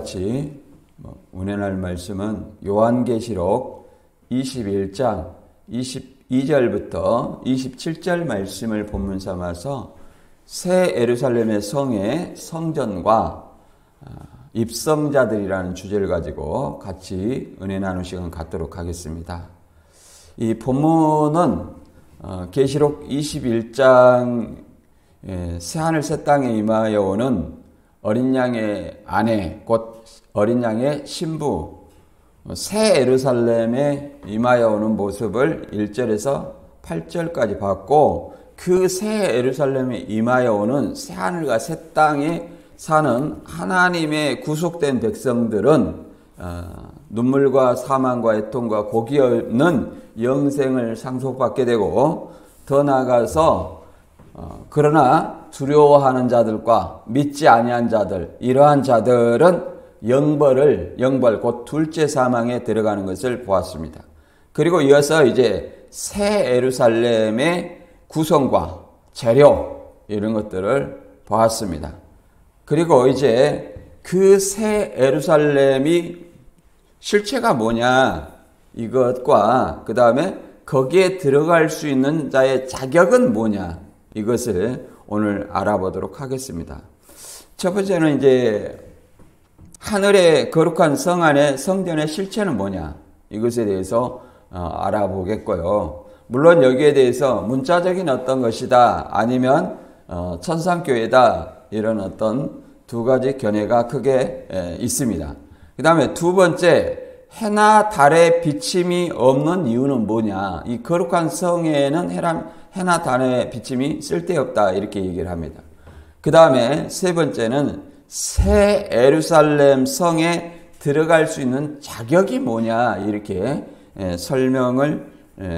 같이 은혜날 말씀은 요한계시록 21장 22절부터 27절 말씀을 본문 삼아서 새 예루살렘의 성의 성전과 입성자들이라는 주제를 가지고 같이 은혜 나누는 시간 갖도록 하겠습니다. 이 본문은 계시록 21장 새하늘 새 땅에 임하여 오는 어린 양의 아내 곧 어린 양의 신부 새 예루살렘에 임하여 오는 모습을 1절에서 8절까지 봤고, 그 새 예루살렘에 임하여 오는 새하늘과 새 땅에 사는 하나님의 구속된 백성들은 눈물과 사망과 애통과 고기 없는 영생을 상속받게 되고, 더 나아가서 그러나 두려워하는 자들과 믿지 아니한 자들, 이러한 자들은 영벌 곧 둘째 사망에 들어가는 것을 보았습니다. 그리고 이어서 이제 새 예루살렘의 구성과 재료 이런 것들을 보았습니다. 그리고 이제 그 새 예루살렘이 실체가 뭐냐, 이것과 그 다음에 거기에 들어갈 수 있는 자의 자격은 뭐냐, 이것을 오늘 알아보도록 하겠습니다. 첫 번째는 이제 하늘의 거룩한 성 안에 성전의 실체는 뭐냐, 이것에 대해서 알아보겠고요. 물론 여기에 대해서 문자적인 어떤 것이다, 아니면 천상교회다, 이런 어떤 두 가지 견해가 크게 있습니다. 그 다음에 두 번째, 해나 달의 비침이 없는 이유는 뭐냐, 이 거룩한 성에는 해나 달의 비침이 쓸데없다, 이렇게 얘기를 합니다. 그 다음에 세 번째는 새 예루살렘 성에 들어갈 수 있는 자격이 뭐냐, 이렇게 설명을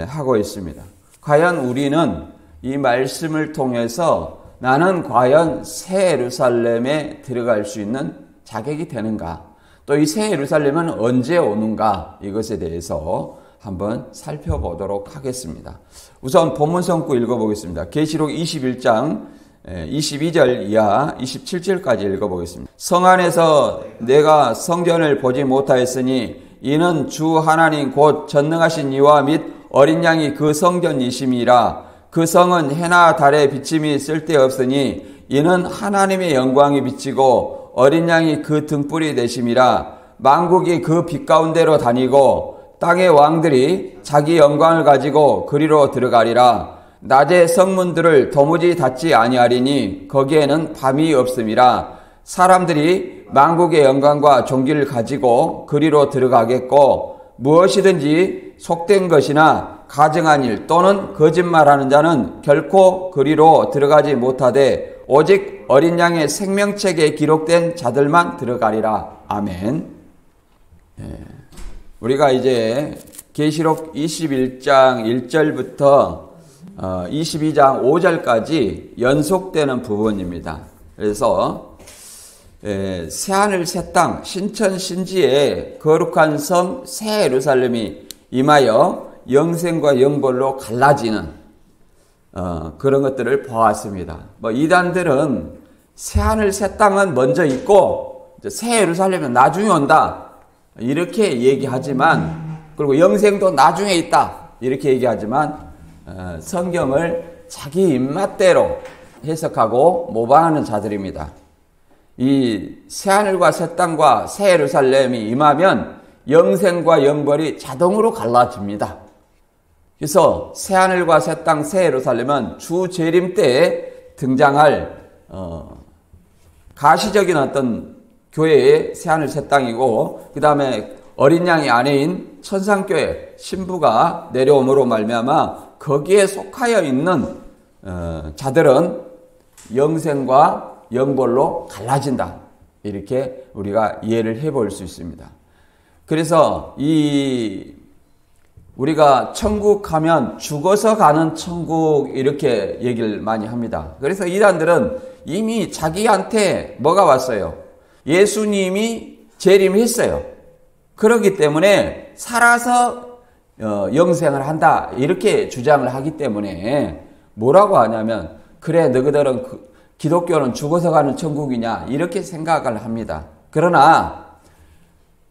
하고 있습니다. 과연 우리는 이 말씀을 통해서 나는 과연 새 예루살렘에 들어갈 수 있는 자격이 되는가, 또 이 새 예루살렘은 언제 오는가, 이것에 대해서 한번 살펴보도록 하겠습니다. 우선 본문 성구 읽어보겠습니다. 계시록 21장 22절 이하 27절까지 읽어보겠습니다. 성 안에서 내가 성전을 보지 못하였으니 이는 주 하나님 곧 전능하신 이와 및 어린 양이 그 성전이심이라. 그 성은 해나 달의 비침이 쓸데없으니 이는 하나님의 영광이 비치고 어린 양이 그 등불이 되심이라. 만국이 그 빛 가운데로 다니고 땅의 왕들이 자기 영광을 가지고 그리로 들어가리라. 낮의 성문들을 도무지 닫지 아니하리니 거기에는 밤이 없음이라. 사람들이 만국의 영광과 존귀를 가지고 그리로 들어가겠고, 무엇이든지 속된 것이나 가증한 일 또는 거짓말하는 자는 결코 그리로 들어가지 못하되 오직 어린 양의 생명책에 기록된 자들만 들어가리라. 아멘. 우리가 이제 계시록 21장 1절부터 22장 5절까지 연속되는 부분입니다. 그래서 새하늘 새 땅 신천신지의 거룩한 성 새 예루살렘이 임하여 영생과 영벌로 갈라지는 그런 것들을 보았습니다. 이단들은 새하늘 새 땅은 먼저 있고 새 예루살렘은 나중에 온다, 이렇게 얘기하지만, 그리고 영생도 나중에 있다, 이렇게 얘기하지만 성경을 자기 입맛대로 해석하고 모방하는 자들입니다. 이 새하늘과 새 땅과 새 예루살렘이 임하면 영생과 영벌이 자동으로 갈라집니다. 그래서 새하늘과 새 땅, 새 예루살렘은 주 재림 때에 등장할 가시적인 어떤 교회의 새하늘 새 땅이고, 그 다음에 어린 양의 아내인 천상교회 신부가 내려옴으로 말미암아 거기에 속하여 있는 자들은 영생과 영벌로 갈라진다, 이렇게 우리가 이해를 해볼 수 있습니다. 그래서 우리가 천국 가면 죽어서 가는 천국, 이렇게 얘기를 많이 합니다. 그래서 이단들은 이미 자기한테 뭐가 왔어요? 예수님이 재림했어요. 그렇기 때문에 살아서 영생을 한다, 이렇게 주장을 하기 때문에 뭐라고 하냐면, 그래 너희들은 기독교는 죽어서 가는 천국이냐, 이렇게 생각을 합니다. 그러나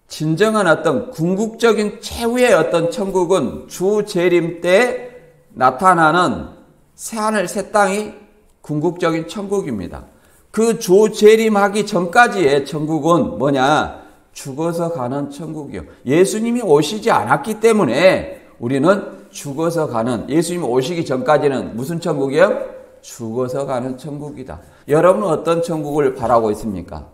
진정한 어떤 궁극적인 최후의 어떤 천국은 주 재림 때 나타나는 새하늘 새 땅이 궁극적인 천국입니다. 그 주 재림하기 전까지의 천국은 뭐냐? 죽어서 가는 천국이요. 예수님이 오시지 않았기 때문에 우리는 죽어서 가는, 예수님이 오시기 전까지는 무슨 천국이요? 죽어서 가는 천국이다. 여러분은 어떤 천국을 바라고 있습니까?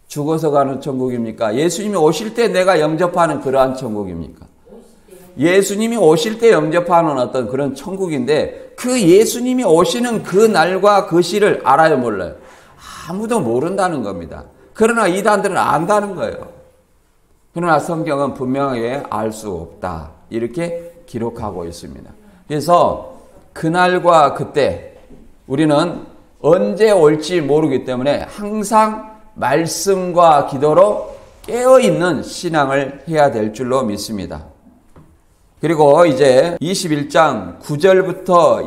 죽어서 가는 천국입니까? 예수님이 오실 때 내가 영접하는 그러한 천국입니까? 예수님이 오실 때 영접하는 어떤 그런 천국인데, 그 예수님이 오시는 그 날과 그 시를 알아요, 몰라요? 아무도 모른다는 겁니다. 그러나 이단들은 안다는 거예요. 그러나 성경은 분명하게 알 수 없다, 이렇게 기록하고 있습니다. 그래서 그날과 그때 우리는 언제 올지 모르기 때문에 항상 말씀과 기도로 깨어있는 신앙을 해야 될 줄로 믿습니다. 그리고 이제 21장 9절부터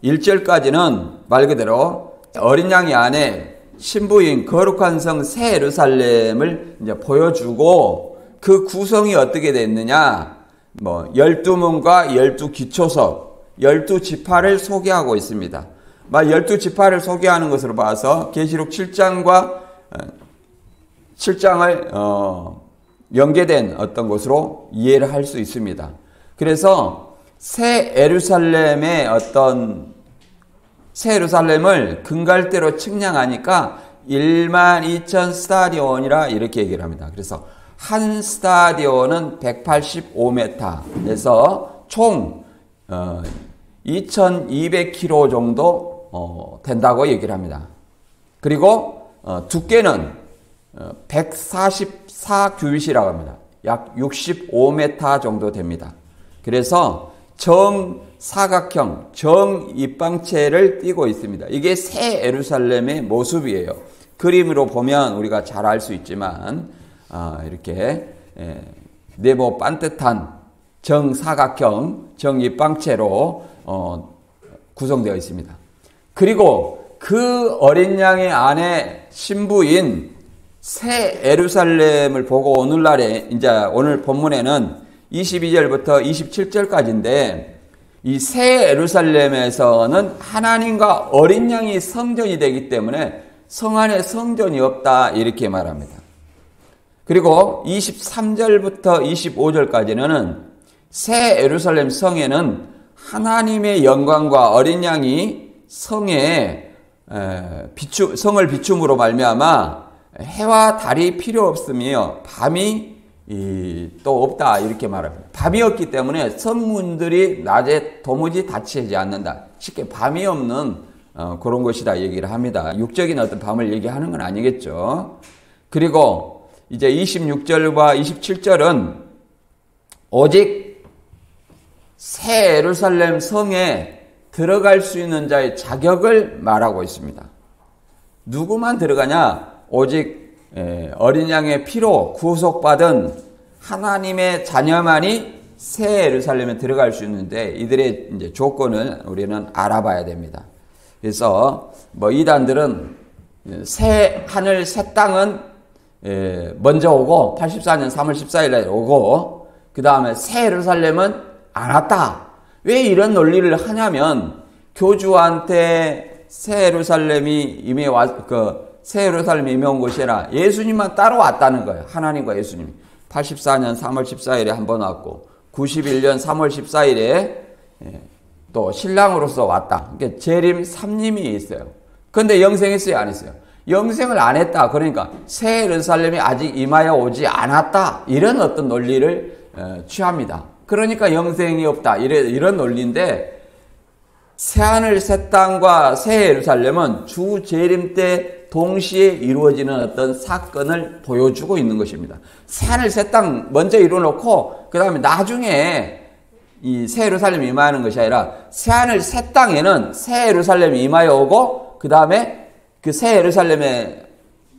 21절까지는 말 그대로 어린 양의 안에 신부인 거룩한 성 새 예루살렘을 이제 보여주고, 그 구성이 어떻게 됐느냐, 12문과 12기초석, 12지파를 소개하고 있습니다. 12지파를 소개하는 것으로 봐서 계시록 7장과 7장을 연계된 어떤 것으로 이해를 할 수 있습니다. 그래서 새 예루살렘의 새 예루살렘을 금갈대로 측량하니까 12,000 스타디온이라 이렇게 얘기를 합니다. 그래서 한 스타디온은 185m에서 총 2,200km 정도 된다고 얘기를 합니다. 그리고 두께는 144규빗이라고 합니다. 약 65m 정도 됩니다. 그래서 정사각형, 정입방체를 띠고 있습니다. 이게 새 예루살렘의 모습이에요. 그림으로 보면 우리가 잘 알 수 있지만 이렇게 네모 반듯한 정사각형, 정입방체로 구성되어 있습니다. 그리고 그 어린 양의 안에 신부인 새 예루살렘을 보고 오늘 본문에는 22절부터 27절까지인데, 이 새 예루살렘에서는 하나님과 어린 양이 성전이 되기 때문에 성 안에 성전이 없다, 이렇게 말합니다. 그리고 23절부터 25절까지는 새 예루살렘 성에는 하나님의 영광과 어린 양이 성을 비춤으로 말미암아 해와 달이 필요 없으며 밤이 또 없다, 이렇게 말합니다. 밤이 없기 때문에 성문들이 낮에 도무지 닫히지 않는다. 쉽게 밤이 없는 그런 것이다 얘기를 합니다. 육적인 어떤 밤을 얘기하는 건 아니겠죠. 그리고 이제 26절과 27절은 오직 새 예루살렘 성에 들어갈 수 있는 자의 자격을 말하고 있습니다. 누구만 들어가냐? 오직 어린 양의 피로 구속받은 하나님의 자녀만이 새 예루살렘에 들어갈 수 있는데, 이들의 이제 조건을 우리는 알아봐야 됩니다. 그래서 이단들은 새 하늘 새 땅은 먼저 오고 84년 3월 14일에 오고, 그 다음에 새 예루살렘은 안 왔다. 왜 이런 논리를 하냐면, 교주한테 새 예루살렘이 이미 새 예루살렘이 이미 온 것이라 예수님만 따로 왔다는 거예요. 하나님과 예수님이 84년 3월 14일에 한 번 왔고, 91년 3월 14일에 또 신랑으로서 왔다. 그러니까 재림 3님이 있어요. 그런데 영생했어요, 안 했어요? 영생을 안 했다. 그러니까 새 예루살렘이 아직 임하여 오지 않았다, 이런 어떤 논리를 취합니다. 그러니까 영생이 없다, 이런 논리인데, 새하늘 새 땅과 새 예루살렘은 주 재림 때 동시에 이루어지는 어떤 사건을 보여주고 있는 것입니다. 새하늘 새 땅 먼저 이루어놓고 그 다음에 나중에 이 새 예루살렘이 임하는 것이 아니라, 새하늘 새 땅에는 새 예루살렘이 임하여 오고, 그 다음에 그 새 예루살렘에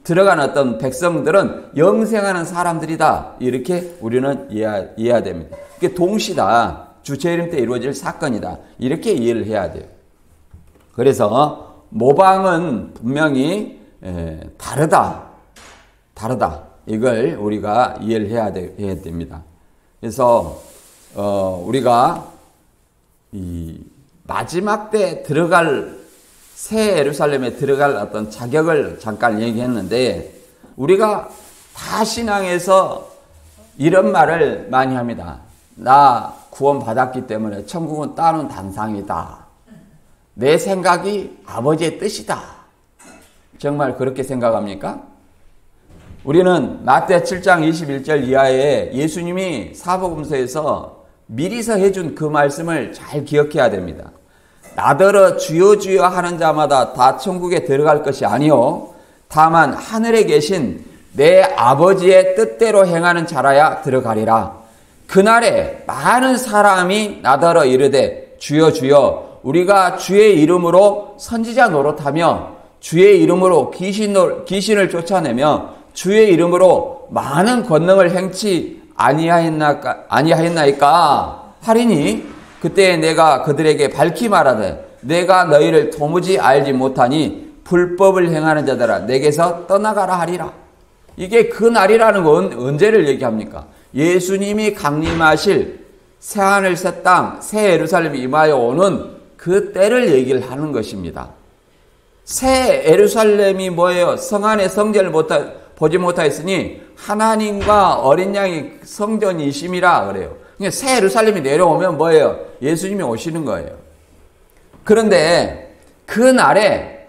들어가는 어떤 백성들은 영생하는 사람들이다, 이렇게 우리는 이해해야 됩니다. 이게 동시다, 주 재림 때 이루어질 사건이다, 이렇게 이해를 해야 돼요. 그래서 모방은 분명히 다르다, 이걸 우리가 이해를 해야 됩니다. 그래서 우리가 이 마지막 때 들어갈 새 예루살렘에 들어갈 어떤 자격을 잠깐 얘기했는데, 우리가 다 신앙에서 이런 말을 많이 합니다. 나 구원 받았기 때문에 천국은 따놓은 단상이다. 내 생각이 아버지의 뜻이다. 정말 그렇게 생각합니까? 우리는 마태 7장 21절 이하에 예수님이 사복음서에서 미리서 해준 그 말씀을 잘 기억해야 됩니다. 나더러 주여 주여 하는 자마다 다 천국에 들어갈 것이 아니요 다만 하늘에 계신 내 아버지의 뜻대로 행하는 자라야 들어가리라. 그날에 많은 사람이 나더러 이르되 주여 주여 우리가 주의 이름으로 선지자 노릇하며 주의 이름으로 귀신을 쫓아내며 주의 이름으로 많은 권능을 행치 아니하였나이까 하리니 그때 내가 그들에게 밝히 말하되 내가 너희를 도무지 알지 못하니 불법을 행하는 자들아 내게서 떠나가라 하리라. 이게 그 날이라는 건 언제를 얘기합니까? 예수님이 강림하실 새하늘 새 땅 새 예루살렘이 임하여 오는 그 때를 얘기를 하는 것입니다. 새 예루살렘이 뭐예요? 성 안에 성전을 보지 못하였으니 하나님과 어린 양이 성전이심이라 그래요. 그러니까 새 예루살렘이 내려오면 뭐예요? 예수님이 오시는 거예요. 그런데 그 날에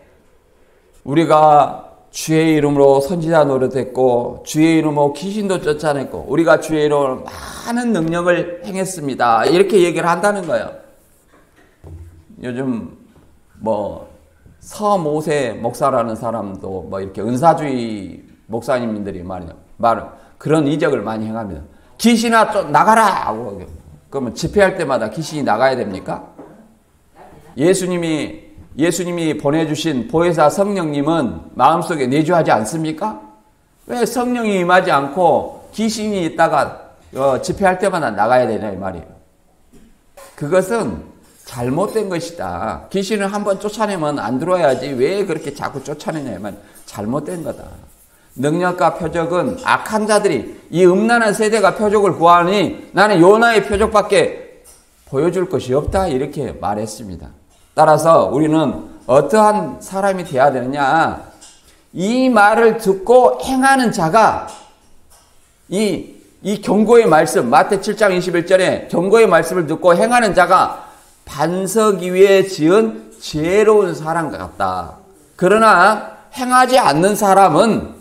우리가 주의 이름으로 선지자 노릇했고 주의 이름으로 귀신도 쫓아냈고 우리가 주의 이름으로 많은 능력을 행했습니다. 이렇게 얘기를 한다는 거예요. 요즘 서모세 목사라는 사람도 이렇게 은사주의 목사님들이 그런 이적을 많이 행합니다. 귀신아 좀 나가라 하고 그러면 집회할 때마다 귀신이 나가야 됩니까? 예수님이 보내주신 보혜사 성령님은 마음속에 내주하지 않습니까? 왜 성령이 임하지 않고 귀신이 있다가 집회할 때마다 나가야 되냐 이 말이에요. 그것은 잘못된 것이다. 귀신을 한번 쫓아내면 안 들어와야지 왜 그렇게 자꾸 쫓아내냐 이 말이에요. 잘못된 거다. 능력과 표적은 악한 자들이 이 음란한 세대가 표적을 구하니 나는 요나의 표적밖에 보여줄 것이 없다 이렇게 말했습니다. 따라서 우리는 어떠한 사람이 되어야 되느냐, 이 말을 듣고 행하는 자가 이 경고의 말씀 마태 7장 21절에 경고의 말씀을 듣고 행하는 자가 반석 위에 지은 지혜로운 사람 같다. 그러나 행하지 않는 사람은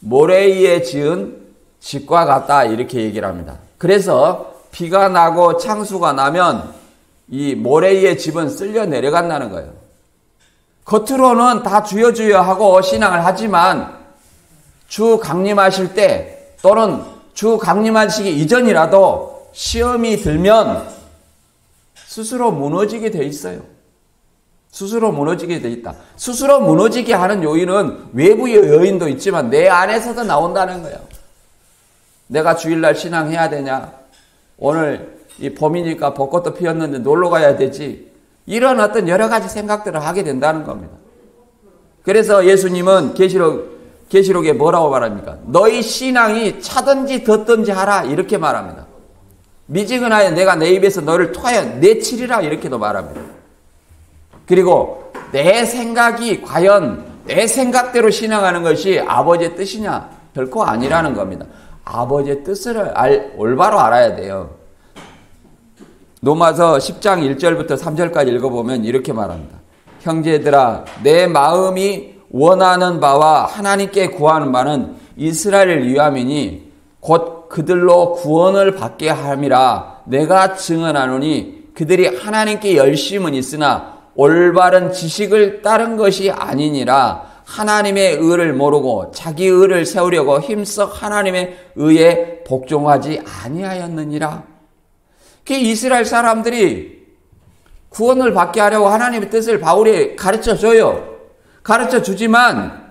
모래 위에 지은 집과 같다 이렇게 얘기를 합니다. 그래서 비가 나고 창수가 나면 이 모래 위에 집은 쓸려 내려간다는 거예요. 겉으로는 다 주여 주여 하고 신앙을 하지만 주 강림하실 때 또는 주 강림하시기 이전이라도 시험이 들면 스스로 무너지게 돼 있어요. 스스로 무너지게 돼 있다. 스스로 무너지게 하는 요인은 외부의 요인도 있지만 내 안에서도 나온다는 거예요. 내가 주일날 신앙해야 되냐? 오늘 이 봄이니까 벚꽃도 피었는데 놀러 가야 되지. 이런 어떤 여러 가지 생각들을 하게 된다는 겁니다. 그래서 예수님은 계시록에 뭐라고 말합니까? 너희 신앙이 차든지 덧든지 하라 이렇게 말합니다. 미지근하여 내가 내 입에서 너를 토하여 내치리라 이렇게도 말합니다. 그리고 내 생각이 과연 내 생각대로 신앙하는 것이 아버지의 뜻이냐? 결코 아니라는 겁니다. 아버지의 뜻을 올바로 알아야 돼요. 로마서 10장 1절부터 3절까지 읽어보면 이렇게 말합니다. 형제들아 내 마음이 원하는 바와 하나님께 구하는 바는 이스라엘을 위함이니 곧 그들로 구원을 받게 함이라 내가 증언하노니 그들이 하나님께 열심은 있으나 올바른 지식을 따른 것이 아니니라. 하나님의 의를 모르고 자기 의를 세우려고 힘써 하나님의 의에 복종하지 아니하였느니라. 그 이스라엘 사람들이 구원을 받게 하려고 하나님의 뜻을 바울이 가르쳐줘요. 가르쳐주지만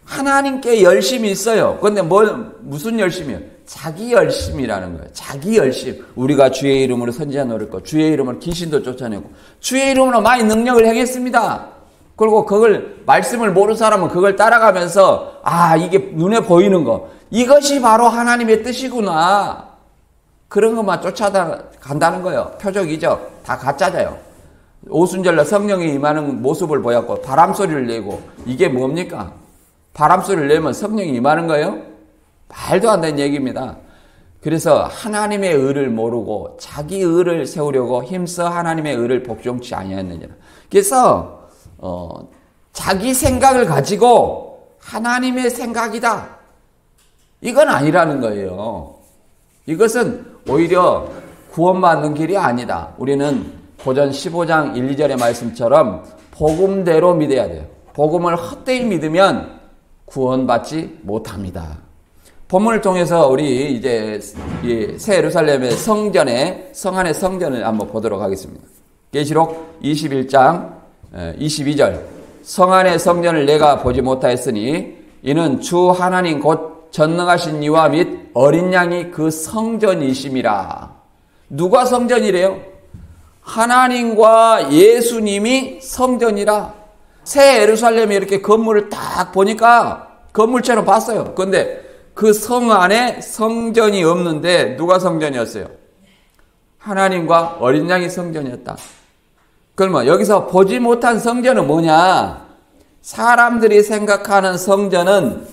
하나님께 열심이 있어요. 그런데 무슨 열심이요? 자기 열심이라는 거예요. 자기 열심. 우리가 주의 이름으로 선지자 노릇고 주의 이름으로 귀신도 쫓아내고 주의 이름으로 많이 능력을 행했습니다. 그리고 그걸 말씀을 모르는 사람은 그걸 따라가면서 이게 눈에 보이는 거, 이것이 바로 하나님의 뜻이구나, 그런 것만 쫓아간다는 거예요. 표적이죠. 다 가짜져요. 오순절날 성령이 임하는 모습을 보였고 바람 소리를 내고, 이게 뭡니까? 바람 소리를 내면 성령이 임하는 거예요? 말도 안 되는 얘기입니다. 그래서 하나님의 의를 모르고 자기 의를 세우려고 힘써 하나님의 의를 복종치 아니하였느니라. 그래서 자기 생각을 가지고 하나님의 생각이다, 이건 아니라는 거예요. 이것은 오히려 구원받는 길이 아니다. 우리는 고전 15장 1, 2절의 말씀처럼 복음대로 믿어야 돼요. 복음을 헛되이 믿으면 구원받지 못합니다. 본문을 통해서 우리 이제 새 예루살렘의 성 안의 성전을 한번 보도록 하겠습니다. 계시록 21장 22절. 성 안의 성전을 내가 보지 못하였으니 이는 주 하나님 곧 전능하신 이와 및 어린 양이 그 성전이심이라. 누가 성전이래요? 하나님과 예수님이 성전이라. 새 예루살렘에 이렇게 건물을 딱 보니까 건물처럼 봤어요. 그런데 그 성 안에 성전이 없는데 누가 성전이었어요? 하나님과 어린 양이 성전이었다. 그러면 여기서 보지 못한 성전은 뭐냐? 사람들이 생각하는 성전은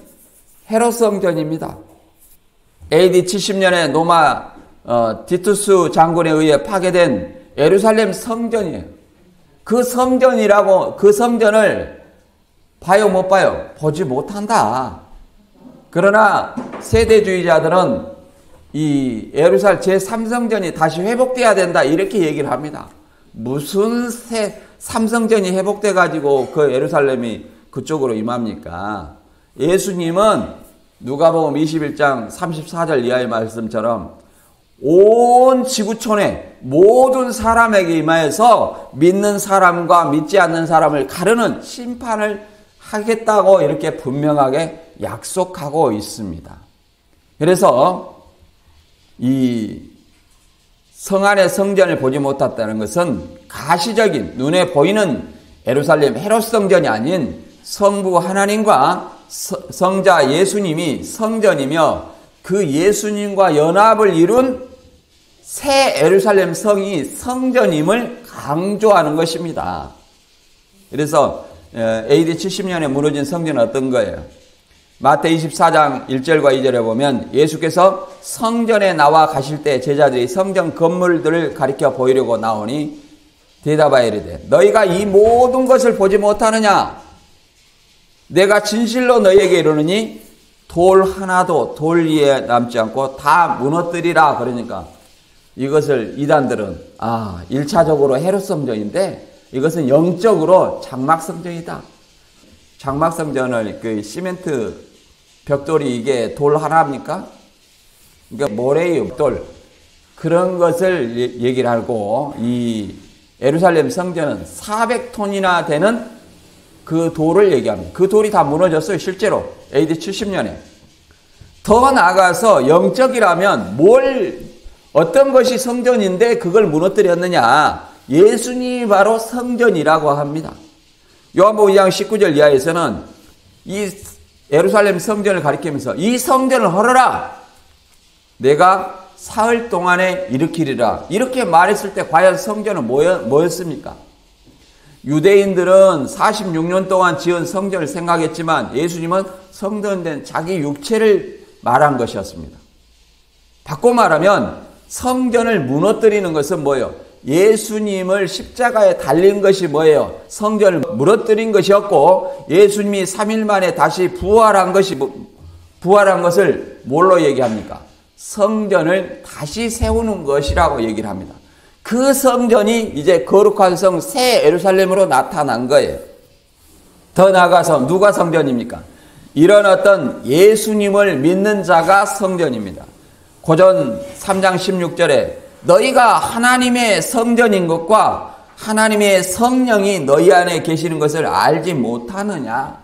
헤롯 성전입니다. AD 70년에 로마 디투스 장군에 의해 파괴된 예루살렘 성전이에요. 그 성전을 봐요, 못 봐요? 보지 못한다. 그러나 세대주의자들은 이 예루살렘 제3성전이 다시 회복돼야 된다, 이렇게 얘기를 합니다. 무슨 삼성전이 회복돼 가지고 그 예루살렘이 그쪽으로 임합니까? 예수님은 누가복음 21장 34절 이하의 말씀처럼 온 지구촌의 모든 사람에게 임하여서 믿는 사람과 믿지 않는 사람을 가르는 심판을 하겠다고 이렇게 분명하게 약속하고 있습니다. 그래서 이 성 안의 성전을 보지 못했다는 것은 가시적인 눈에 보이는 예루살렘 헤롯 성전이 아닌 성부 하나님과 성자 예수님이 성전이며 그 예수님과 연합을 이룬 새 예루살렘 성이 성전임을 강조하는 것입니다. 그래서 AD 70년에 무너진 성전은 어떤 거예요? 마태 24장 1절과 2절에 보면 예수께서 성전에 나와 가실 때 제자들이 성전 건물들을 가리켜 보이려고 나오니 대답하여 이르되 너희가 이 모든 것을 보지 못하느냐? 내가 진실로 너희에게 이르노니 돌 하나도 돌 위에 남지 않고 다 무너뜨리라. 그러니까 이것을 이단들은 1차적으로 헤롯 성전인데 이것은 영적으로 장막 성전이다. 장막 성전을 그 시멘트 벽돌이 이게 돌 하나입니까? 그러니까 모래의 돌, 그런 것을 얘기를 하고 이 예루살렘 성전은 400톤이나 되는 그 돌을 얘기합니다. 그 돌이 다 무너졌어요, 실제로. AD 70년에. 더 나아가서 영적이라면 어떤 것이 성전인데 그걸 무너뜨렸느냐? 예수님이 바로 성전이라고 합니다. 요한복음 2장 19절 이하에서는 이 예루살렘 성전을 가리키면서 이 성전을 헐어라! 내가 사흘 동안에 일으키리라. 이렇게 말했을 때 과연 성전은 뭐였습니까? 유대인들은 46년 동안 지은 성전을 생각했지만 예수님은 성전된 자기 육체를 말한 것이었습니다. 바꿔 말하면 성전을 무너뜨리는 것은 뭐예요? 예수님을 십자가에 달린 것이 뭐예요? 성전을 무너뜨린 것이었고 예수님이 3일 만에 다시 부활한 것을 뭘로 얘기합니까? 성전을 다시 세우는 것이라고 얘기를 합니다. 그 성전이 이제 거룩한 성 새 예루살렘으로 나타난 거예요. 더 나아가서 누가 성전입니까? 이런 어떤 예수님을 믿는 자가 성전입니다. 고전 3장 16절에 너희가 하나님의 성전인 것과 하나님의 성령이 너희 안에 계시는 것을 알지 못하느냐?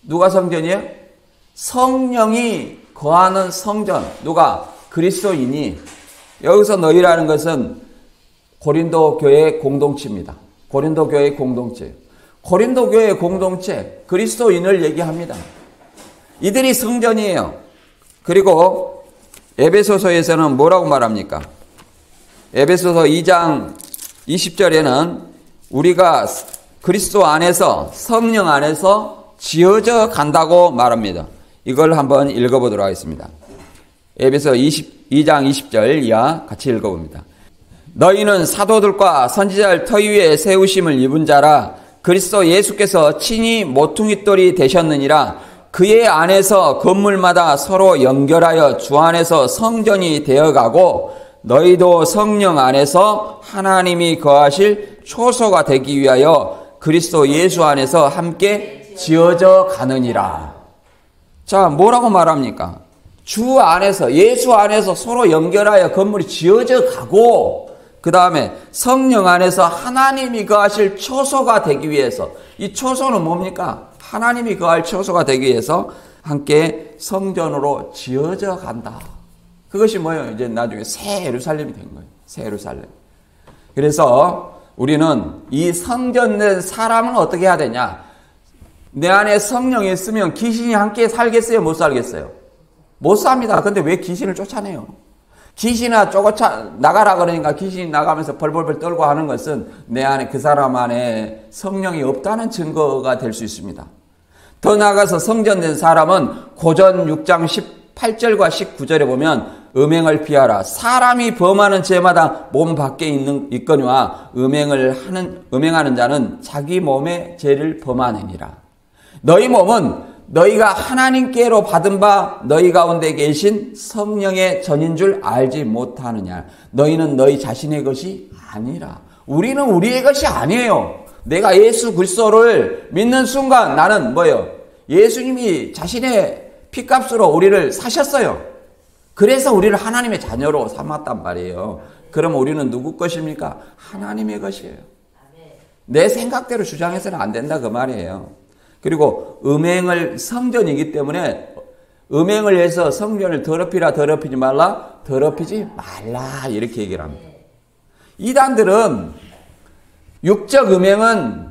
누가 성전이에요? 성령이 거하는 성전. 누가? 그리스도인이. 여기서 너희라는 것은 고린도 교회의 공동체입니다. 고린도 교회의 공동체. 고린도 교회 공동체, 그리스도인을 얘기합니다. 이들이 성전이에요. 그리고 에베소서에서는 뭐라고 말합니까? 에베소서 2장 20절에는 우리가 그리스도 안에서, 성령 안에서 지어져 간다고 말합니다. 이걸 한번 읽어보도록 하겠습니다. 에베소 2장 20절 이하 같이 읽어봅니다. 너희는 사도들과 선지자를 터 위에 세우심을 입은 자라. 그리스도 예수께서 친히 모퉁이돌이 되셨느니라. 그의 안에서 건물마다 서로 연결하여 주 안에서 성전이 되어가고 너희도 성령 안에서 하나님이 거하실 초소가 되기 위하여 그리스도 예수 안에서 함께 지어져 가느니라. 자, 뭐라고 말합니까? 주 안에서, 예수 안에서 서로 연결하여 건물이 지어져 가고, 그 다음에 성령 안에서 하나님이 거하실 초소가 되기 위해서, 이 초소는 뭡니까? 하나님이 거할 초소가 되기 위해서 함께 성전으로 지어져 간다. 그것이 뭐예요? 이제 나중에 새 예루살렘이 된 거예요. 새 예루살렘. 그래서 우리는 이 성전된 사람은 어떻게 해야 되냐? 내 안에 성령이 있으면 귀신이 함께 살겠어요? 못 살겠어요? 못 삽니다. 근데 왜 귀신을 쫓아내요? 귀신아 나가라 그러니까 귀신이 나가면서 벌벌벌 떨고 하는 것은 내 안에, 그 사람 안에 성령이 없다는 증거가 될 수 있습니다. 더 나아가서 성전된 사람은 고전 6장 18절과 19절에 보면 음행을 피하라. 사람이 범하는 죄마다 몸 밖에 있거니와 음행하는 자는 자기 몸의 죄를 범하느니라. 너희 몸은 너희가 하나님께로 받은 바 너희 가운데 계신 성령의 전인 줄 알지 못하느냐. 너희는 너희 자신의 것이 아니라. 우리는 우리의 것이 아니에요. 내가 예수 그리스도를 믿는 순간 나는 뭐예요? 예수님이 자신의 피값으로 우리를 사셨어요. 그래서 우리를 하나님의 자녀로 삼았단 말이에요. 그럼 우리는 누구 것입니까? 하나님의 것이에요. 내 생각대로 주장해서는 안 된다 그 말이에요. 그리고 음행을, 성전이기 때문에 음행을 해서 성전을 더럽히지 말라 이렇게 얘기를 합니다. 이단들은 육적 음행은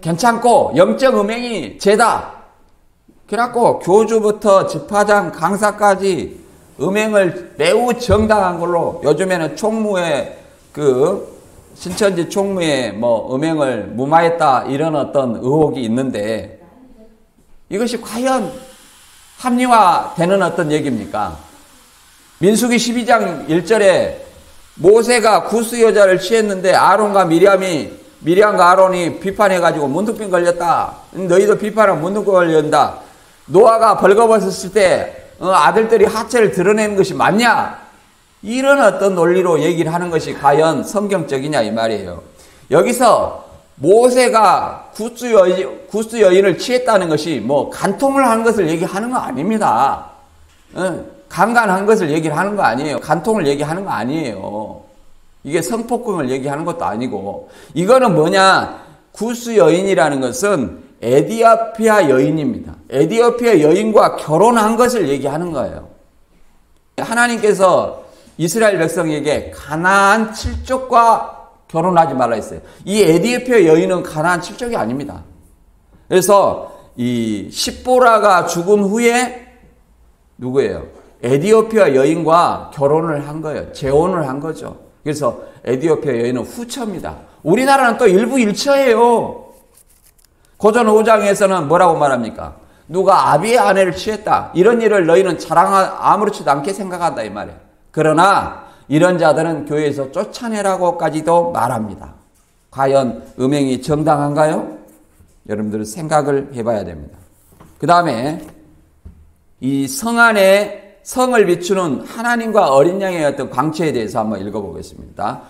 괜찮고 영적 음행이 죄다. 그래갖고 교주부터 집화장 강사까지 음행을 매우 정당한 걸로, 요즘에는 총무에 신천지 총무에 음행을 무마했다 이런 어떤 의혹이 있는데 이것이 과연 합리화되는 어떤 얘기입니까? 민수기 12장 1절에 모세가 구스 여자를 취했는데 아론과 미리암과 아론이 비판해가지고 문둥병 걸렸다. 너희도 비판하면 문둥병 걸린다. 노아가 벌거벗었을 때 아들들이 하체를 드러내는 것이 맞냐? 이런 어떤 논리로 얘기를 하는 것이 과연 성경적이냐 이 말이에요. 여기서 모세가 구스 여인을 취했다는 것이 간통을 한 것을 얘기하는 거 아닙니다. 강간한 것을 얘기를 하는 거 아니에요. 간통을 얘기하는 거 아니에요. 이게 성폭행을 얘기하는 것도 아니고, 이거는 뭐냐? 구스 여인이라는 것은 에디오피아 여인입니다. 에디오피아 여인과 결혼한 것을 얘기하는 거예요. 하나님께서 이스라엘 백성에게 가나안 칠족과 결혼하지 말라 했어요. 이 에디오피아 여인은 가나안 칠족이 아닙니다. 그래서 이 십보라가 죽은 후에 누구예요? 에디오피아 여인과 결혼을 한 거예요. 재혼을 한 거죠. 그래서 에디오피아 여인은 후처입니다. 우리나라는 또 일부 일처예요. 고전 5장에서는 뭐라고 말합니까? 누가 아비의 아내를 취했다. 이런 일을 너희는 아무렇지도 않게 생각한다 이 말이에요. 그러나 이런 자들은 교회에서 쫓아내라고까지도 말합니다. 과연 음행이 정당한가요? 여러분들은 생각을 해봐야 됩니다. 그 다음에 이 성 안에 성을 비추는 하나님과 어린 양의 어떤 광채에 대해서 한번 읽어보겠습니다.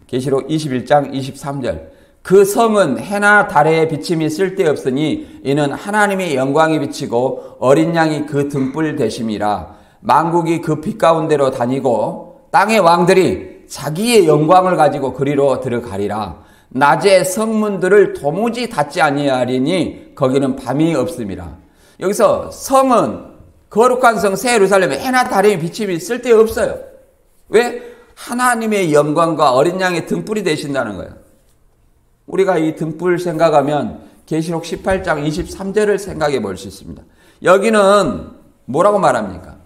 계시록 21장 23절. 그 성은 해나 달의 비침이 쓸데없으니 이는 하나님의 영광이 비치고 어린 양이 그 등불 되심이라. 만국이 그 빛 가운데로 다니고 땅의 왕들이 자기의 영광을 가지고 그리로 들어가리라. 낮에 성문들을 도무지 닫지 아니하리니 거기는 밤이 없음이라. 여기서 성은, 거룩한 성 새 예루살렘에 해나 달의 비침이 쓸데없어요. 왜? 하나님의 영광과 어린 양의 등불이 되신다는 거예요. 우리가 이 등불 생각하면 계시록 18장 23절을 생각해 볼 수 있습니다. 여기는 뭐라고 말합니까?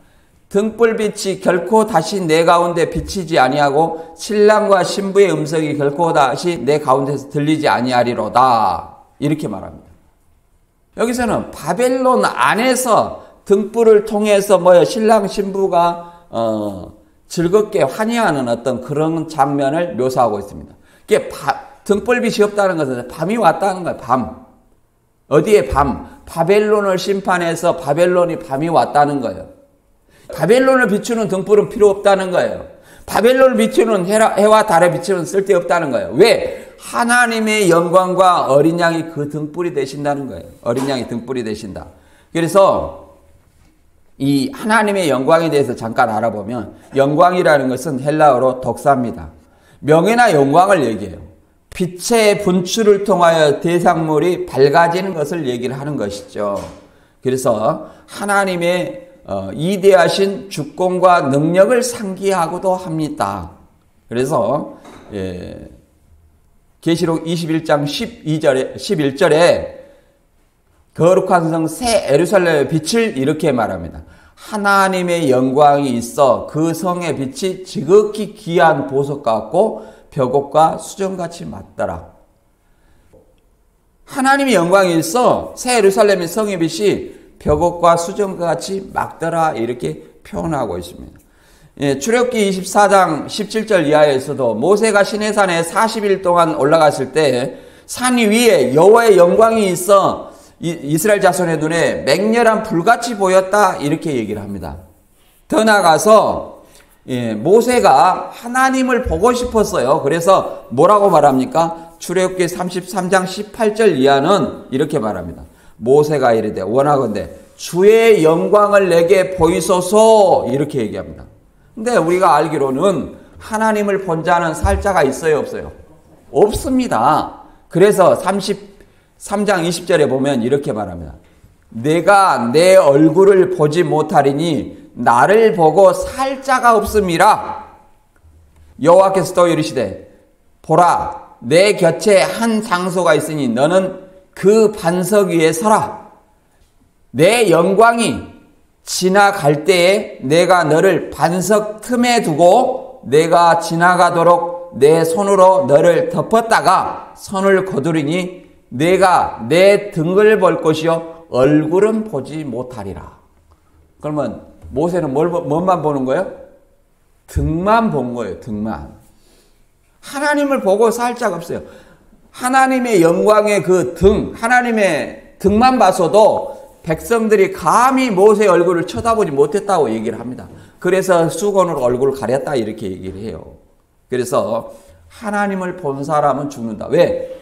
등불빛이 결코 다시 내 가운데 비치지 아니하고 신랑과 신부의 음성이 결코 다시 내 가운데서 들리지 아니하리로다. 이렇게 말합니다. 여기서는 바벨론 안에서 등불을 통해서 신랑 신부가 즐겁게 환희하는 어떤 그런 장면을 묘사하고 있습니다. 이게 등불빛이 없다는 것은 밤이 왔다는 거예요. 밤. 어디에 밤? 바벨론을 심판해서 바벨론이 밤이 왔다는 거예요. 바벨론을 비추는 등불은 필요 없다는 거예요. 바벨론을 비추는 해와 달에 비추는 쓸데없다는 거예요. 왜? 하나님의 영광과 어린 양이 그 등불이 되신다는 거예요. 어린 양이 등불이 되신다. 그래서 이 하나님의 영광에 대해서 잠깐 알아보면 영광이라는 것은 헬라어로 덕사입니다. 명예나 영광을 얘기해요. 빛의 분출을 통하여 대상물이 밝아지는 것을 얘기를 하는 것이죠. 그래서 하나님의 이대하신 주권과 능력을 상기하고도 합니다. 그래서 계시록 21장 11절에 거룩한 성 새 예루살렘의 빛을 이렇게 말합니다. 하나님의 영광이 있어 그 성의 빛이 지극히 귀한 보석 같고 벽옥과 수정같이 맞더라. 하나님의 영광이 있어 새 예루살렘의 성의 빛이 벽옥과 수정같이 막더라. 이렇게 표현하고 있습니다. 출애굽기 24장 17절 이하에서도 모세가 시내산에 40일 동안 올라갔을 때 산 위에 여호와의 영광이 있어 이스라엘 자손의 눈에 맹렬한 불같이 보였다. 이렇게 얘기를 합니다. 더 나아가서 모세가 하나님을 보고 싶었어요. 그래서 뭐라고 말합니까? 출애굽기 33장 18절 이하는 이렇게 말합니다. 모세가 이르되 원하건대 주의 영광을 내게 보이소서. 이렇게 얘기합니다. 근데 우리가 알기로는 하나님을 본 자는 살 자가 있어요, 없어요? 없습니다. 그래서 33장 20절에 보면 이렇게 말합니다. 내가 내 얼굴을 보지 못하리니 나를 보고 살 자가 없음이라. 여호와께서 또 이르시되 보라 내 곁에 한 장소가 있으니 너는 그 반석 위에 서라. 내 영광이 지나갈 때에 내가 너를 반석 틈에 두고 내가 지나가도록 내 손으로 너를 덮었다가 손을 거두리니 내가 내 등을 볼 것이요 얼굴은 보지 못하리라. 그러면 모세는 뭐만 보는 거예요? 등만 본 거예요. 등만. 하나님을 보고 살 자가 없어요. 하나님의 영광의 그 등, 하나님의 등만 봤어도 백성들이 감히 모세의 얼굴을 쳐다보지 못했다고 얘기를 합니다. 그래서 수건으로 얼굴을 가렸다 이렇게 얘기를 해요. 그래서 하나님을 본 사람은 죽는다. 왜?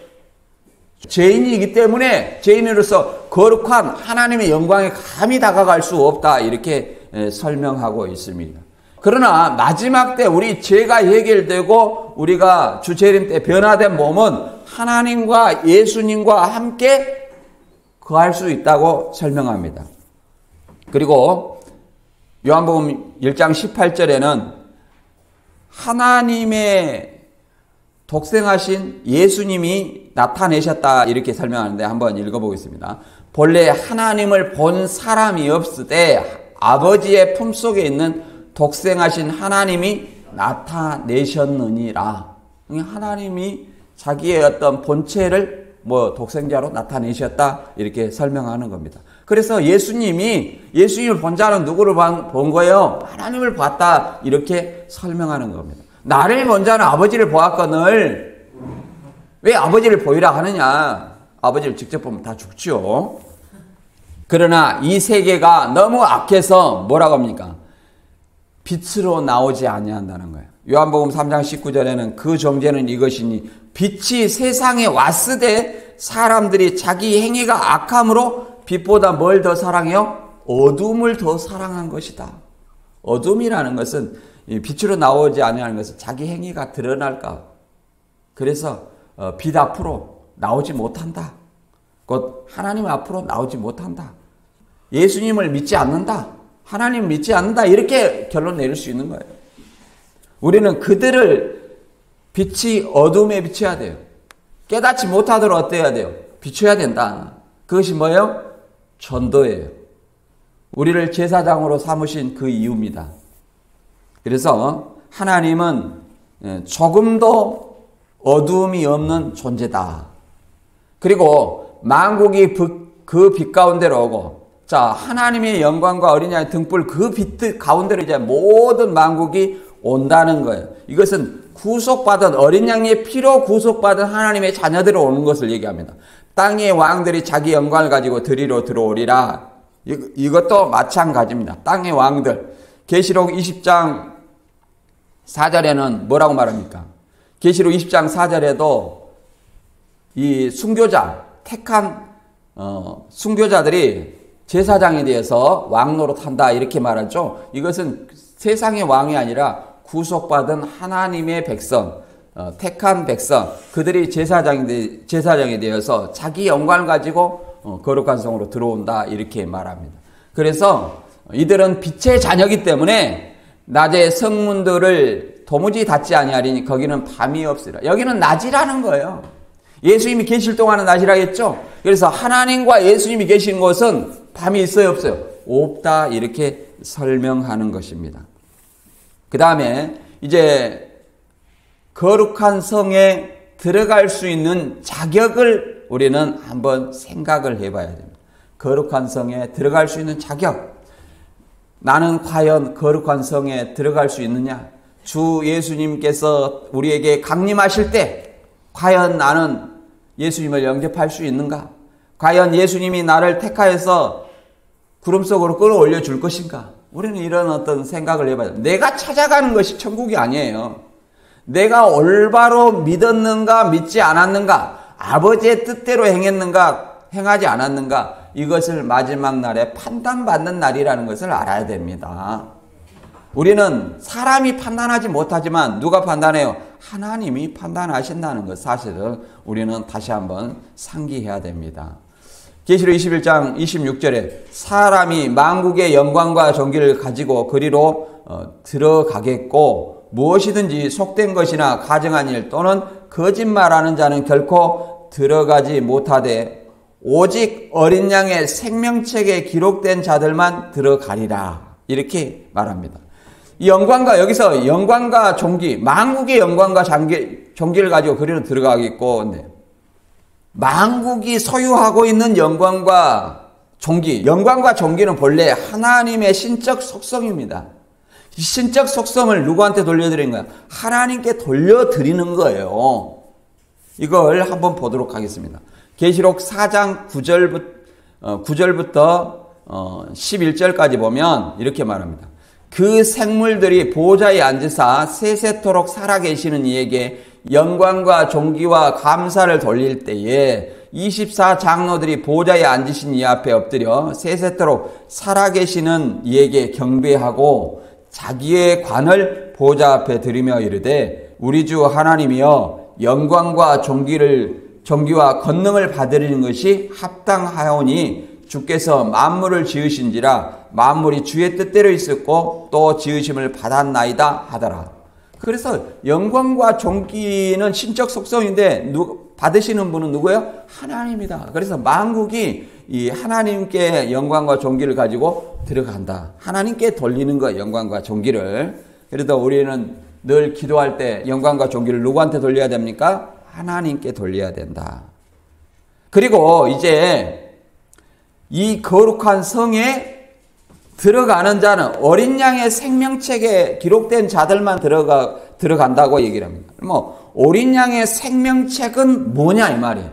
죄인이기 때문에 죄인으로서 거룩한 하나님의 영광에 감히 다가갈 수 없다 이렇게 설명하고 있습니다. 그러나 마지막 때 우리 죄가 해결되고 우리가 주재림 때 변화된 몸은 하나님과 예수님과 함께 거할 수 있다고 설명합니다. 그리고 요한복음 1장 18절에는 하나님의 독생하신 예수님이 나타내셨다 이렇게 설명하는데 한번 읽어보겠습니다. 본래 하나님을 본 사람이 없을 때 아버지의 품속에 있는 독생하신 하나님이 나타내셨느니라. 하나님이 자기의 어떤 본체를 독생자로 나타내셨다 이렇게 설명하는 겁니다. 그래서 예수님을 본 자는 누구를 본 거예요? 하나님을 봤다 이렇게 설명하는 겁니다. 나를 본 자는 아버지를 보았거늘. 왜 아버지를 보이라 하느냐? 아버지를 직접 보면 다 죽죠. 그러나 이 세계가 너무 악해서 뭐라고 합니까? 빛으로 나오지 아니한다는 거예요. 요한복음 3장 19절에는 그 정죄는 이것이니 빛이 세상에 왔으되 사람들이 자기 행위가 악함으로 빛보다 뭘 더 사랑해요? 어둠을 더 사랑한 것이다. 어둠이라는 것은 빛으로 나오지 아니하는 것은 자기 행위가 드러날까. 그래서 빛 앞으로 나오지 못한다. 곧 하나님 앞으로 나오지 못한다. 예수님을 믿지 않는다. 하나님 믿지 않는다. 이렇게 결론 내릴 수 있는 거예요. 우리는 그들을 빛이 어둠에 비춰야 돼요. 깨닫지 못하도록 어때야 돼요? 비춰야 된다. 그것이 뭐예요? 전도예요. 우리를 제사장으로 삼으신 그 이유입니다. 그래서 하나님은 조금도 어두움이 없는 존재다. 그리고 만국이 그 빛 가운데로 오고, 자, 하나님의 영광과 어린 양의 등불 그 빛 가운데로 이제 모든 만국이 온다는 거예요. 이것은 구속받은 어린 양의 피로 구속받은 하나님의 자녀들이 오는 것을 얘기합니다. 땅의 왕들이 자기 영광을 가지고 들이로 들어오리라. 이것도 마찬가지입니다. 땅의 왕들. 계시록 20장 4절에는 뭐라고 말합니까? 계시록 20장 4절에도 이 순교자, 택한 순교자들이 제사장에 대해서 왕노릇 한다 이렇게 말하죠. 이것은 세상의 왕이 아니라 구속받은 하나님의 백성, 택한 백성, 그들이 제사장이 되어서 자기 영광을 가지고 거룩한 성으로 들어온다 이렇게 말합니다. 그래서 이들은 빛의 자녀이기 때문에 낮에 성문들을 도무지 닫지 아니하리니 거기는 밤이 없으리라. 여기는 낮이라는 거예요. 예수님이 계실 동안은 낮이라겠죠. 그래서 하나님과 예수님이 계신 곳은 밤이 있어요, 없어요? 없다 이렇게 설명하는 것입니다. 그 다음에 이제 거룩한 성에 들어갈 수 있는 자격을 우리는 한번 생각을 해봐야 됩니다. 거룩한 성에 들어갈 수 있는 자격. 나는 과연 거룩한 성에 들어갈 수 있느냐? 주 예수님께서 우리에게 강림하실 때 과연 나는 예수님을 영접할 수 있는가? 과연 예수님이 나를 택하여서 구름 속으로 끌어올려 줄 것인가? 우리는 이런 어떤 생각을 해봐야 돼요. 내가 찾아가는 것이 천국이 아니에요. 내가 올바로 믿었는가 믿지 않았는가, 아버지의 뜻대로 행했는가 행하지 않았는가, 이것을 마지막 날에 판단받는 날이라는 것을 알아야 됩니다. 우리는 사람이 판단하지 못하지만 누가 판단해요? 하나님이 판단하신다는 것 사실을 우리는 다시 한번 상기해야 됩니다. 계시록 21장 26절에 사람이 만국의 영광과 존귀를 가지고 그리로 들어가겠고 무엇이든지 속된 것이나 가증한 일 또는 거짓말하는 자는 결코 들어가지 못하되 오직 어린 양의 생명책에 기록된 자들만 들어가리라 이렇게 말합니다. 이 영광과 여기서 영광과 존귀, 만국의 영광과 존귀를 가지고 그리로 들어가겠고, 근데 만국이 소유하고 있는 영광과 존귀, 영광과 존귀는 본래 하나님의 신적 속성입니다. 이 신적 속성을 누구한테 돌려드리는 거야? 하나님께 돌려드리는 거예요. 이걸 한번 보도록 하겠습니다. 계시록 4장 9절부터 11절까지 보면 이렇게 말합니다. 그 생물들이 보좌에 앉으사 세세토록 살아계시는 이에게 영광과 존귀와 감사를 돌릴 때에 24장로들이 보좌에 앉으신 이 앞에 엎드려 세세토록 살아계시는 이에게 경배하고 자기의 관을 보좌 앞에 들이며 이르되 우리 주 하나님이여 영광과 존귀와 권능을 받으리는 것이 합당하오니 주께서 만물을 지으신지라 만물이 주의 뜻대로 있었고 또 지으심을 받았나이다 하더라. 그래서 영광과 존귀는 신적 속성인데 받으시는 분은 누구예요? 하나님이다. 그래서 만국이 이 하나님께 영광과 존귀를 가지고 들어간다. 하나님께 돌리는 거예요. 영광과 존귀를. 그래서 우리는 늘 기도할 때 영광과 존귀를 누구한테 돌려야 됩니까? 하나님께 돌려야 된다. 그리고 이제 이 거룩한 성에 들어가는 자는 어린 양의 생명책에 기록된 자들만 들어간다고 얘기를 합니다. 어린 양의 생명책은 뭐냐 이 말이에요.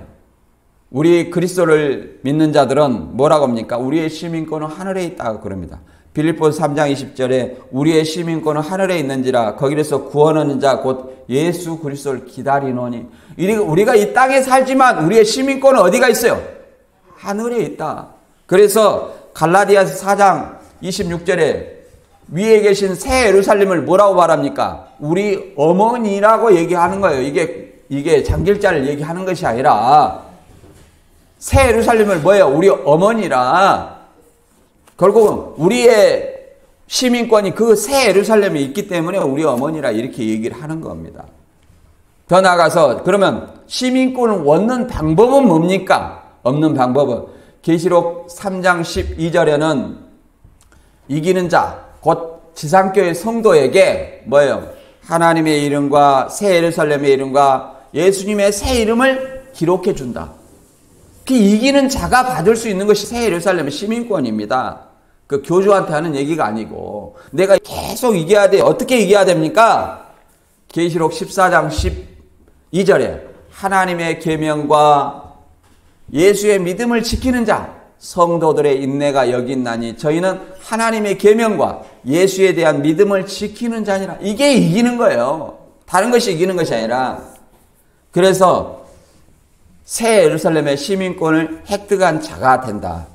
우리 그리스도를 믿는 자들은 뭐라고 합니까? 우리의 시민권은 하늘에 있다고 그럽니다. 빌립보서 3장 20절에 우리의 시민권은 하늘에 있는지라 거기에서 구원하는 자 곧 예수 그리스도를 기다리노니. 우리가 이 땅에 살지만 우리의 시민권은 어디가 있어요? 하늘에 있다. 그래서 갈라디아서 4장 26절에 위에 계신 새 예루살렘을 뭐라고 말합니까? 우리 어머니라고 얘기하는 거예요. 이게 장길자를 얘기하는 것이 아니라 새 예루살렘을 뭐예요? 우리 어머니라. 결국은 우리의 시민권이 그 새 예루살렘에 있기 때문에 우리 어머니라 이렇게 얘기를 하는 겁니다. 더 나아가서 그러면 시민권을 얻는 방법은 뭡니까? 없는 방법은 계시록 3장 12절에는 이기는 자, 곧 지상교회 성도에게 뭐예요? 하나님의 이름과 새 예루살렘의 이름과 예수님의 새 이름을 기록해 준다. 그 이기는 자가 받을 수 있는 것이 새 예루살렘의 시민권입니다. 그 교주한테 하는 얘기가 아니고 내가 계속 이겨야 돼. 어떻게 이겨야 됩니까? 계시록 14장 12절에 하나님의 계명과 예수의 믿음을 지키는 자 성도들의 인내가 여기 있나니 저희는 하나님의 계명과 예수에 대한 믿음을 지키는 자니라. 이게 이기는 거예요. 다른 것이 이기는 것이 아니라. 그래서 새 예루살렘의 시민권을 획득한 자가 된다.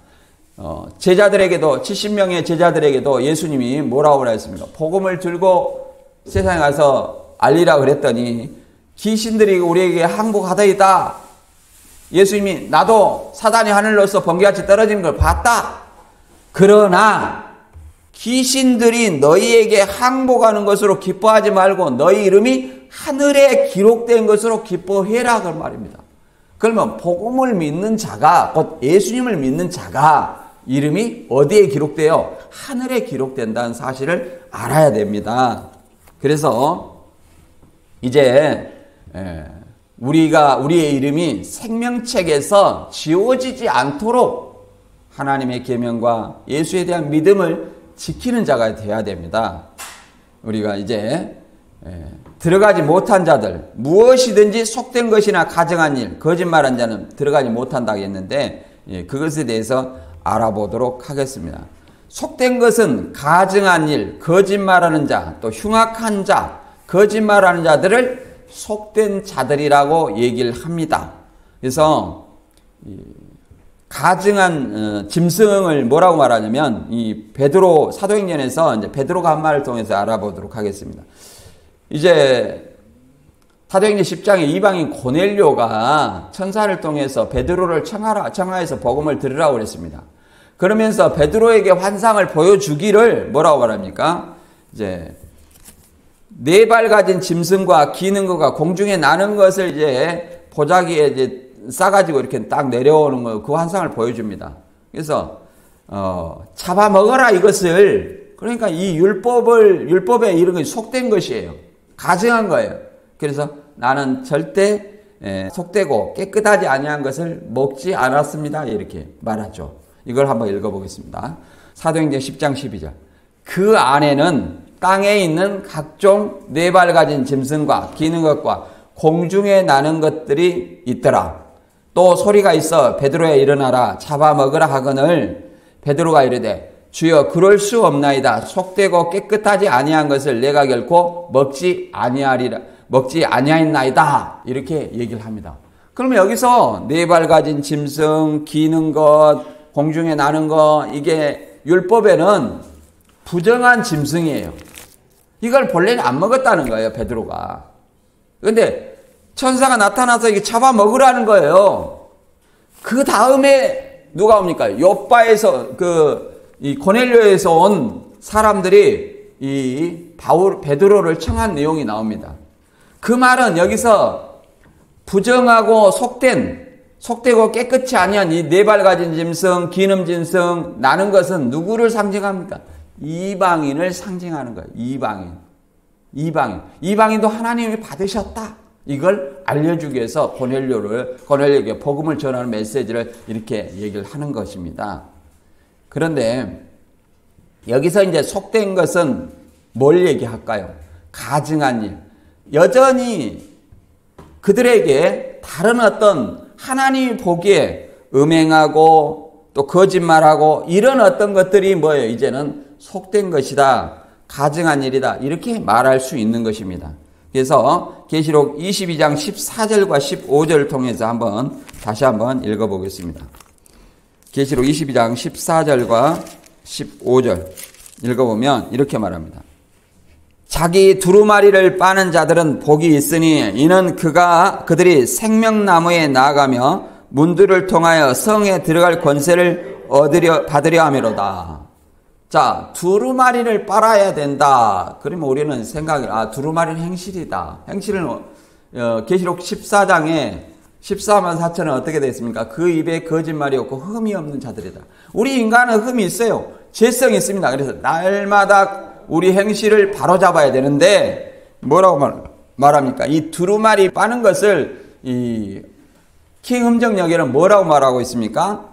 제자들에게도 70명의 제자들에게도 예수님이 뭐라고 그랬습니까? 복음을 들고 세상에 가서 알리라 그랬더니 귀신들이 우리에게 항복하더이다. 예수님이 나도 사단이 하늘로서 번개같이 떨어지는 걸 봤다. 그러나 귀신들이 너희에게 항복하는 것으로 기뻐하지 말고 너희 이름이 하늘에 기록된 것으로 기뻐해라 그 말입니다. 그러면 복음을 믿는 자가 곧 예수님을 믿는 자가 이름이 어디에 기록돼요? 하늘에 기록된다는 사실을 알아야 됩니다. 그래서 이제 우리의 이름이 생명책에서 지워지지 않도록 하나님의 계명과 예수에 대한 믿음을 지키는 자가 되어야 됩니다. 우리가 이제 들어가지 못한 자들, 무엇이든지 속된 것이나 가증한 일, 거짓말한 자는 들어가지 못한다고 했는데 그것에 대해서 알아보도록 하겠습니다. 속된 것은 가증한 일, 거짓말하는 자, 또 흉악한 자, 거짓말하는 자들을 속된 자들이라고 얘기를 합니다. 그래서 가증한 짐승을 뭐라고 말하냐면 이 베드로 사도행전에서 이제 베드로가 한 말을 통해서 알아보도록 하겠습니다. 이제 사도행전 10장에 이방인 고넬료가 천사를 통해서 베드로를 청하여서 복음을 들으라고 그랬습니다. 그러면서 베드로에게 환상을 보여주기를 뭐라고 말합니까? 이제 네 발 가진 짐승과 기는 것과 공중에 나는 것을 이제 보자기에 이제 싸가지고 이렇게 딱 내려오는 거, 그 환상을 보여줍니다. 그래서 잡아먹어라 이것을. 그러니까 이 율법에 이런 것이 속된 것이에요. 가증한 거예요. 그래서 나는 절대 속되고 깨끗하지 아니한 것을 먹지 않았습니다. 이렇게 말하죠. 이걸 한번 읽어보겠습니다. 사도행전 10장 12절. 그 안에는 땅에 있는 각종 네 발 가진 짐승과 기는 것과 공중에 나는 것들이 있더라. 또 소리가 있어 베드로야 일어나라 잡아먹으라 하거늘 베드로가 이르되 주여 그럴 수 없나이다. 속되고 깨끗하지 아니한 것을 내가 결코 먹지 아니하였나이다. 이렇게 얘기를 합니다. 그러면 여기서 네 발 가진 짐승, 기는 것, 공중에 나는 것, 이게 율법에는 부정한 짐승이에요. 이걸 본래는 안 먹었다는 거예요, 베드로가. 그런데 천사가 나타나서 이게 잡아먹으라는 거예요. 그 다음에 누가 옵니까? 요빠에서 이 고넬료에서 온 사람들이 이 베드로를 청한 내용이 나옵니다. 그 말은 여기서 부정하고 속되고 깨끗이 아니한 이 네 발 가진 짐승, 기는 짐승, 나는 것은 누구를 상징합니까? 이방인을 상징하는 거예요. 이방인도 하나님이 받으셨다. 이걸 알려주기 위해서 고넬료에게 복음을 전하는 메시지를 이렇게 얘기를 하는 것입니다. 그런데 여기서 이제 속된 것은 뭘 얘기할까요? 가증한 일. 여전히 그들에게 다른 어떤 하나님이 보기에 음행하고 또 거짓말하고 이런 어떤 것들이 뭐예요? 이제는 속된 것이다. 가증한 일이다. 이렇게 말할 수 있는 것입니다. 그래서 계시록 22장 14절과 15절을 통해서 다시 한번 읽어보겠습니다. 계시록 22장 14절과 15절 읽어보면 이렇게 말합니다. 자기 두루마리를 빠는 자들은 복이 있으니 이는 그들이 생명나무에 나아가며 문들을 통하여 성에 들어갈 권세를 받으려 함이로다. 자, 두루마리를 빨아야 된다. 그러면 우리는 두루마리는 행실이다. 행실은 계시록 14장에 14만 4천은 어떻게 되어 있습니까? 그 입에 거짓말이 없고 흠이 없는 자들이다. 우리 인간은 흠이 있어요. 죄성이 있습니다. 그래서 날마다 우리 행실을 바로잡아야 되는데 뭐라고 말합니까? 이 두루마리 빠는 것을 이 킹흠정역에는 뭐라고 말하고 있습니까?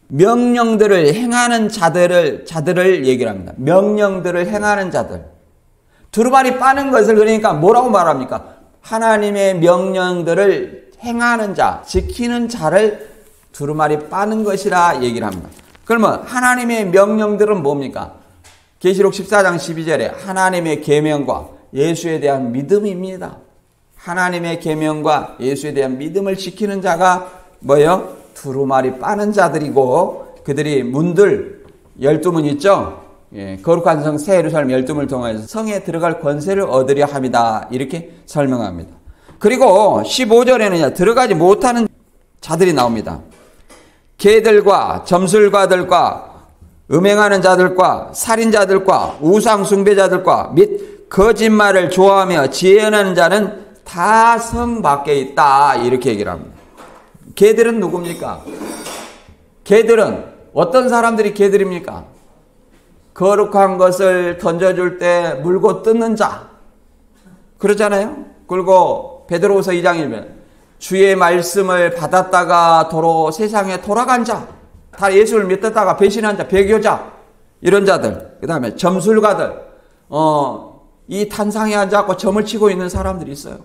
명령들을 행하는 자들을 얘기를 합니다. 명령들을 행하는 자들. 두루마리 빠는 것을 그러니까 뭐라고 말합니까? 하나님의 명령들을 행하는 자, 지키는 자를 두루마리 빠는 것이라 얘기를 합니다. 그러면 하나님의 명령들은 뭡니까? 계시록 14장 12절에 하나님의 계명과 예수에 대한 믿음입니다. 하나님의 계명과 예수에 대한 믿음을 지키는 자가 뭐예요? 두루마리 빠는 자들이고 그들이 문들 12문 있죠? 예, 거룩한 성 새 예루살렘 12문을 통해서 성에 들어갈 권세를 얻으려 함이다. 이렇게 설명합니다. 그리고 15절에는 들어가지 못하는 자들이 나옵니다. 개들과 점술가들과 음행하는 자들과 살인자들과 우상 숭배자들과 및 거짓말을 좋아하며 지혜하는 자는 다 성 밖에 있다. 이렇게 얘기를 합니다. 개들은 누굽니까? 개들은 어떤 사람들이 개들입니까? 거룩한 것을 던져줄 때 물고 뜯는 자. 그러잖아요. 그리고 베드로후서 2장 1절 주의 말씀을 받았다가 도로 세상에 돌아간 자. 다 예수를 믿었다가 배신한 자, 배교자. 이런 자들. 그 다음에 점술가들. 이 탄상에 앉아서 점을 치고 있는 사람들이 있어요.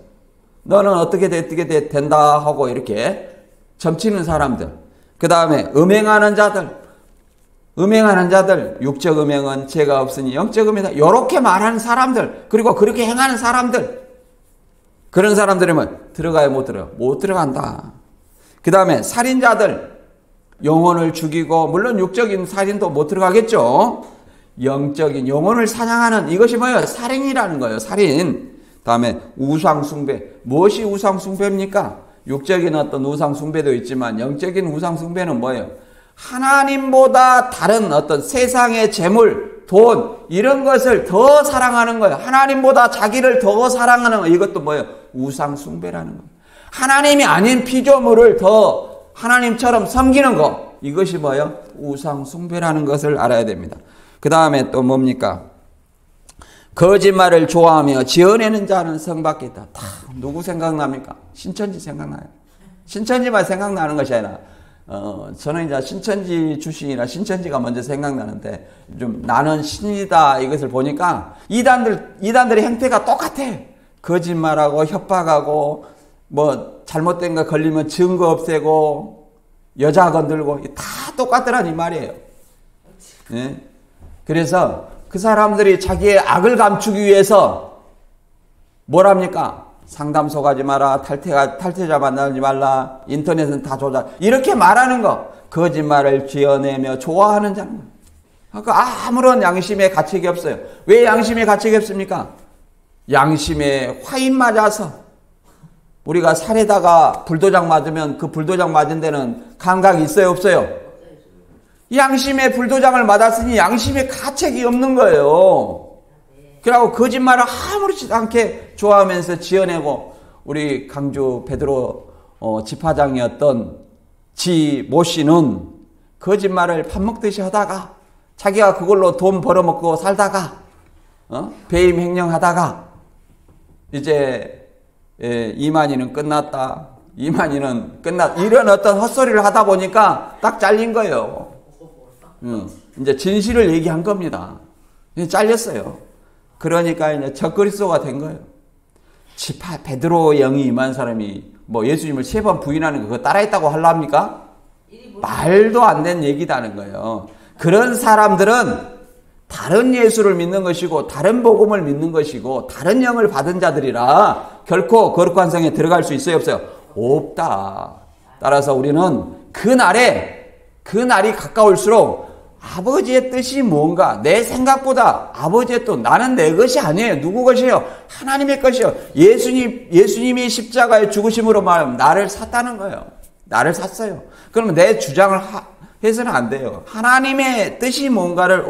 너는 어떻게 된다 하고 이렇게 점치는 사람들. 그 다음에 음행하는 자들. 음행하는 자들. 육적 음행은 죄가 없으니 영적 음행이다. 이렇게 말하는 사람들. 그리고 그렇게 행하는 사람들. 그런 사람들이면 들어가요, 못 들어요? 못 들어간다. 그 다음에 살인자들. 영혼을 죽이고 물론 육적인 살인도 못 들어가겠죠. 영적인 영혼을 사냥하는 이것이 뭐예요? 살인이라는 거예요. 살인. 다음에 우상 숭배. 무엇이 우상 숭배입니까? 육적인 어떤 우상 숭배도 있지만 영적인 우상 숭배는 뭐예요? 하나님보다 다른 어떤 세상의 재물, 돈 이런 것을 더 사랑하는 거예요. 하나님보다 자기를 더 사랑하는 거. 이것도 뭐예요? 우상 숭배라는 거예요. 하나님이 아닌 피조물을 더 하나님처럼 섬기는 것. 이것이 뭐예요? 우상 숭배라는 것을 알아야 됩니다. 그 다음에 또 뭡니까? 거짓말을 좋아하며 지어내는 자는 성 밖에 있다. 다 누구 생각납니까? 신천지 생각나요. 신천지만 생각나는 것이 아니라 저는 이제 신천지 출신이라 신천지가 먼저 생각나는데 좀 나는 신이다 이것을 보니까 이단들의 행태가 똑같아. 거짓말하고 협박하고 뭐 잘못된 거 걸리면 증거 없애고 여자 건들고 다 똑같더란 이 말이에요. 예? 그래서 그 사람들이 자기의 악을 감추기 위해서 뭐랍니까? 상담소 가지 마라, 탈퇴자 만나지 말라, 인터넷은 다 조작 이렇게 말하는 거. 거짓말을 지어내며 좋아하는 자는 그러니까 아무런 양심의 가책이 없어요. 왜 양심의 가책이 없습니까? 양심에 화인 맞아서. 우리가 살에다가 불도장 맞으면 그 불도장 맞은 데는 감각이 있어요, 없어요? 양심의 불도장을 맞았으니 양심의 가책이 없는 거예요. 그러고 거짓말을 아무렇지도 않게 좋아하면서 지어내고 우리 강주 베드로 집화장이었던 모 씨는 거짓말을 밥 먹듯이 하다가 자기가 그걸로 돈 벌어먹고 살다가 배임 횡령하다가 이제 이만희는 끝났다. 이만희는 이런 어떤 헛소리를 하다 보니까 딱 잘린 거예요. 이제 진실을 얘기한 겁니다. 잘렸어요. 그러니까 이제 적그리스도가 된 거예요. 베드로 영이 임한 사람이 뭐 예수님을 3번 부인하는 거 그거 따라했다고 하려합니까? 말도 안 된 얘기다는 거예요. 그런 사람들은 다른 예수를 믿는 것이고 다른 복음을 믿는 것이고 다른 영을 받은 자들이라 결코 거룩한 성에 들어갈 수 있어요, 없어요? 없다. 따라서 우리는 그날이 가까울수록 아버지의 뜻이 뭔가 내 생각보다 아버지의 뜻 나는 내 것이 아니에요. 누구 것이에요? 하나님의 것이에요. 예수님이 십자가의 죽으심으로 말하면 나를 샀다는 거예요. 나를 샀어요. 그러면 내 주장을 해서는 안 돼요. 하나님의 뜻이 뭔가를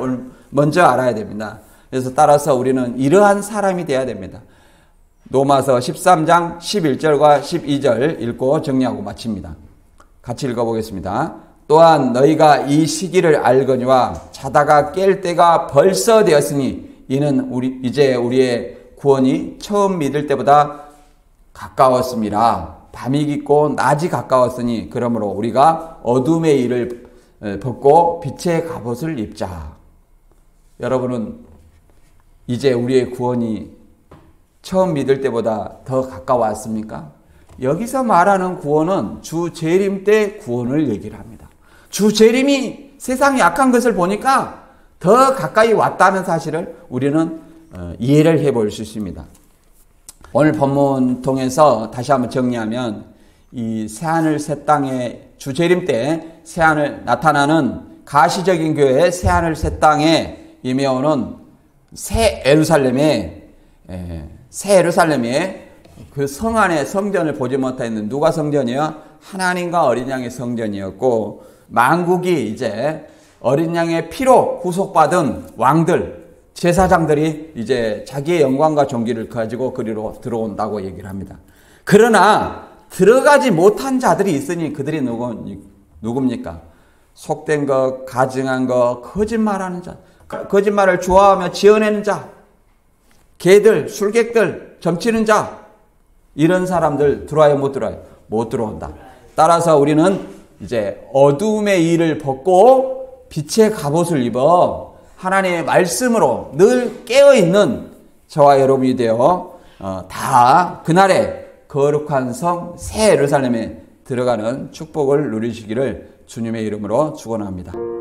먼저 알아야 됩니다. 그래서 따라서 우리는 이러한 사람이 돼야 됩니다. 로마서 13장 11절과 12절 읽고 정리하고 마칩니다. 같이 읽어보겠습니다. 또한 너희가 이 시기를 알거니와 자다가 깰 때가 벌써 되었으니 이는 이제 우리의 구원이 처음 믿을 때보다 가까웠습니다. 밤이 깊고 낮이 가까웠으니 그러므로 우리가 어둠의 일을 벗고 빛의 갑옷을 입자. 여러분은 이제 우리의 구원이 처음 믿을 때보다 더 가까웠습니까? 여기서 말하는 구원은 주 재림 때 구원을 얘기를 합니다. 주 재림이 세상이 악한 것을 보니까 더 가까이 왔다는 사실을 우리는 이해를 해볼 수 있습니다. 오늘 본문 통해서 다시 한번 정리하면 이 새하늘 새 땅의 주 재림 때 새하늘 나타나는 가시적인 교회의 새하늘 새 땅에 임해오는 새 예루살렘에 그 성 안에 성전을 보지 못했는 누가 성전이요? 하나님과 어린 양의 성전이었고 만국이 이제 어린 양의 피로 구속받은 왕들, 제사장들이 이제 자기의 영광과 존귀를 가지고 그리로 들어온다고 얘기를 합니다. 그러나 들어가지 못한 자들이 있으니 그들이 누굽니까? 속된 것, 가증한 것, 거짓말하는 자, 거짓말을 좋아하며 지어내는 자, 개들, 술객들, 점치는 자, 이런 사람들 들어와요, 못 들어와요? 못 들어온다. 따라서 우리는 이제 어둠의 일을 벗고 빛의 갑옷을 입어 하나님의 말씀으로 늘 깨어있는 저와 여러분이 되어 다 그날에 거룩한 성 새 예루살렘에 들어가는 축복을 누리시기를 주님의 이름으로 축원합니다.